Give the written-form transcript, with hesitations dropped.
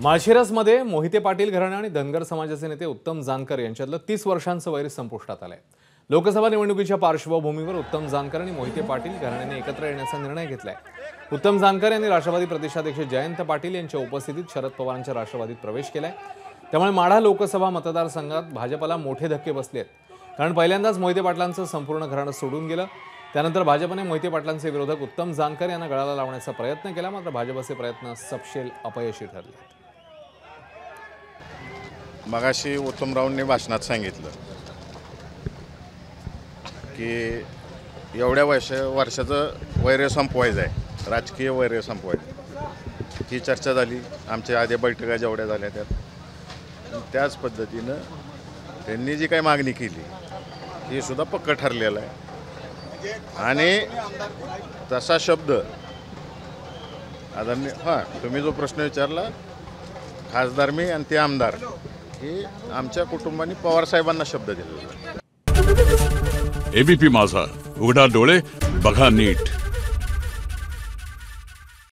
माळशिरसमध्ये मोहिते पाटील घराणे आणि धनगर समाजाचे नेते उत्तम जानकर यांच्यातलं 30 वर्षांचं वैर संपुष्टात आलंय। लोकसभा निवडणुकीच्या पार्श्वभूमीवर उत्तम जानकर आणि मोहिते पाटील घराण्याने एकत्र येण्याचा निर्णय घेतलाय। उत्तम जानकर यांनी राष्ट्रवादी प्रदेशाध्यक्ष जयंत पाटील यांच्या उपस्थितीत शरद पवारांच्या राष्ट्रवादीत प्रवेश केलाय। त्यामुळे माढा लोकसभा मतदारसंघात भाजपला मोठे धक्के बसले आहेत, कारण पहिल्यांदाच मोहिते पाटलांचं संपूर्ण घराणं सोडून गेलं। त्यानंतर भाजपने मोहिते पाटलांचे विरोधक उत्तम जानकर यांना गळाला लावण्याचा प्रयत्न केला, मात्र भाजपचे प्रयत्न सपशेल अपयशी ठरले। मगाशी उत्तमरावांनी भाषणात सांगितलं की एवढ्या वर्षाचं वैर संपवायचं आहे, राजकीय वैर संपवायचं, ही चर्चा झाली। आमच्या आधी बैठका जेवढ्या झाल्या त्याच पद्धतीनं त्यांनी जी काही मागणी केली ही सुद्धा पक्का ठरलेला आहे। आणि तसा शब्द आदरणीय तुम्ही जो प्रश्न विचारला, खासदार मी आणि ते आमदार, हे आमच्या कुटुंबाने पवार साहेबांना शब्द दिलेला आहे। एबीपी माझा, उघडा डोळे बघा नीट।